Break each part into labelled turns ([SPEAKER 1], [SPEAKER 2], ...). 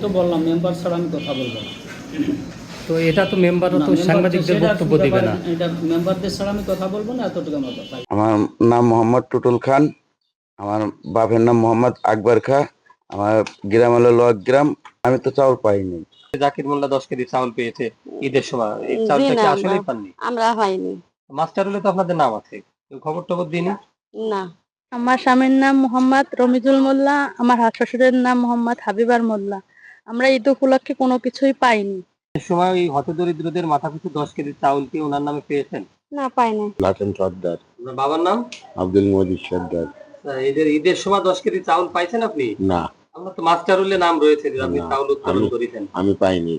[SPEAKER 1] তো বললাম মেম্বার ছাড়া আমি কথা বলবো না।
[SPEAKER 2] তো এটা তো মেম্বারও তো সাংবাদিকদের বক্তব্য দিবে না।
[SPEAKER 1] এটা মেম্বারদের ছাড়া আমি কথা বলবো না, এতটুকু আমার কথা।
[SPEAKER 3] আমার নাম মোহাম্মদ টুটুল খান, আমার বাপের নাম মোহাম্মদ আকবর খা, আমার গ্রাম হলো লোকগ্রাম। আমি তো চাউল পাইনি।
[SPEAKER 2] জাকির মোল্লা 10 কেজি চাউল পেয়েছে ঈদের সময়, এই চাউলটা কি আসলেই পাননি?
[SPEAKER 4] আমরা হয়নি।
[SPEAKER 2] মাস্টারুলে তো আপনাদের নাম আছে, কেউ খবর টবর দিনি?
[SPEAKER 4] না,
[SPEAKER 5] আমার স্বামীর নাম মোহাম্মদ রমিজুল মোল্লা, আমার শ্বশুরের নাম মোহাম্মদ হাবিবার মোল্লা। আমরা ঈদ উপলক্ষে কোনো কিছুই পাইনি।
[SPEAKER 2] এই সময় ওই হতদরিদ্রদের মাথাপিছু 10 কেজি চাউল কি ওনার নামে পেয়েছেন?
[SPEAKER 4] না পাইনি।
[SPEAKER 3] লাটন সর্দার।
[SPEAKER 2] আপনার বাবার নাম?
[SPEAKER 3] আব্দুল মজিদ সর্দার।
[SPEAKER 2] ঈদের সময় 10 কেজি চাউল পাইছেন আপনি?
[SPEAKER 3] না,
[SPEAKER 2] আপনার তো মাস্টারুলে নাম রয়েছে যে আপনি
[SPEAKER 3] না,
[SPEAKER 2] চাউল উত্তোলন করেছেন।
[SPEAKER 3] আমি পাইনি।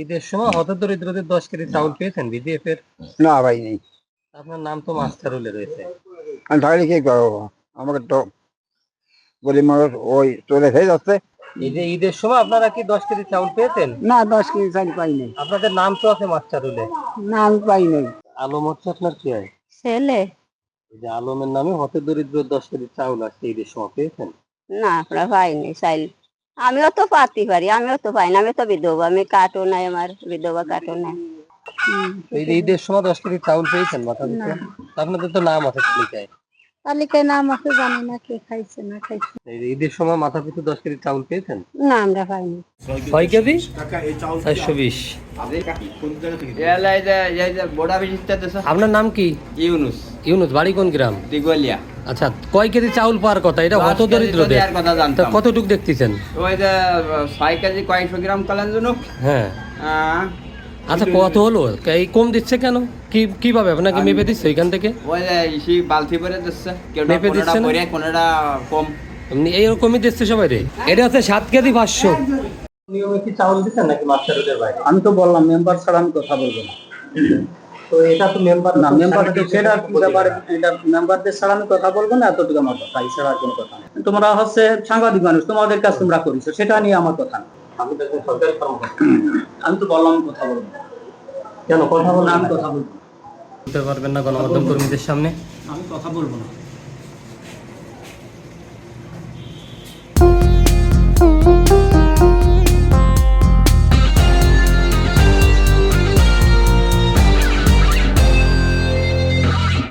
[SPEAKER 2] ঈদের সময় হতদরিদ্রদের 10 কেজি চাউল পেয়েছেন বিডিএফ এর?
[SPEAKER 3] না পাইনি।
[SPEAKER 2] আপনার নাম তো মাস্টারুলে রয়েছে।
[SPEAKER 3] আমি তাহলে কি করবো? আমাকে তো গরিব মানুষ ওই চলে খেয়ে যাচ্ছে।
[SPEAKER 2] এই যে ঈদের সময় আপনারা কি 10 কেজি চাউল পেয়েছেন?
[SPEAKER 3] না, 10 কেজি চাল পাইনি।
[SPEAKER 2] আপনাদের নাম তো আছে মাস্টারুলে।
[SPEAKER 3] না, আমি পাইনি।
[SPEAKER 2] আলম হচ্ছে আপনার কি হয়?
[SPEAKER 4] ছেলে?
[SPEAKER 2] এই যে আলমের নামে হতদরিদ্র 10 কেজি চাউল আসছে ঈদের সময় পেয়েছেন?
[SPEAKER 4] না, আমরা পাইনি চাইল। আমিও তো পাতি পারি, আমিও তো পাই না, আমি তো বিধবা, আমি কাটো নাই, আমার বিধবা কাটো নাই।
[SPEAKER 2] এই যে ঈদের সময় 10 কেজি চাউল পেয়েছেন মাথা পিছু? আপনাদের তো নাম আছে তালিকায়।
[SPEAKER 5] তালিকায় নাম আছে, জানি না কে খাইছে না খাইছে।
[SPEAKER 2] এই যে ঈদের সময় মাথা পিছু 10 কেজি চাউল পেয়েছেন?
[SPEAKER 4] না, আমরা পাইনি।
[SPEAKER 2] 6 কেজি 420। আপনার নাম কি?
[SPEAKER 6] ইউনুস।
[SPEAKER 2] ইউনুস, বাড়ি কোন গ্রাম?
[SPEAKER 6] দিগলিয়া।
[SPEAKER 2] আচ্ছা, কয় কেজি চাউল পাওয়ার কথা? এটা হতদরিদ্রদের
[SPEAKER 6] কথা জানতাম।
[SPEAKER 2] তা কতটুক দেখতেছেন?
[SPEAKER 6] ওই যে 6 কেজি কয়েকশো গ্রাম কালান জন্য।
[SPEAKER 2] হ্যাঁ, আচ্ছা, কত হলো? এই কম দিচ্ছে কেন? কিভাবে আপনাকে মেপে দিচ্ছে এখান থেকে?
[SPEAKER 6] ওই যে ইসি বালতি ভরে দিচ্ছে, কেউটা
[SPEAKER 2] মেপে
[SPEAKER 6] কোনোটা
[SPEAKER 2] দিচ্ছে না?
[SPEAKER 6] ভরে কোনোটা কম।
[SPEAKER 2] এমনি এইরকমই দিচ্ছে সবাই রে। এটা হচ্ছে 7 কেজি 500। নিয়মে কি চাউল দিচ্ছেন নাকি মাস্টারদের বাইরে?
[SPEAKER 1] আমি তো বললাম মেম্বার ছাড়া আমি কথা বলবো না।
[SPEAKER 2] তো এটা তো মেম্বার
[SPEAKER 1] না, মেম্বার সেটা ব্যাপারে এটা মেম্বারদের ছাড়া আমি কথা বলবো না, এতটুকু আমার কথা। এছাড়া আর কোনো কথা নেই। তোমরা হচ্ছে সাংবাদিক মানুষ, তোমাদের কাজ তোমরা করিছো, সেটা নিয়ে আমার কথা না।
[SPEAKER 2] আমি তো একজন সরকারি কর্মকর্তা।
[SPEAKER 1] আমি তো বললাম আমি কথা বলবো না।
[SPEAKER 2] কেন কথা বলবো
[SPEAKER 1] না,
[SPEAKER 2] না?
[SPEAKER 1] আমি কথা বলবো না।
[SPEAKER 2] বলতে পারবেন না গণমাধ্যম কর্মীদের সামনে?
[SPEAKER 1] আমি কথা বলবো না।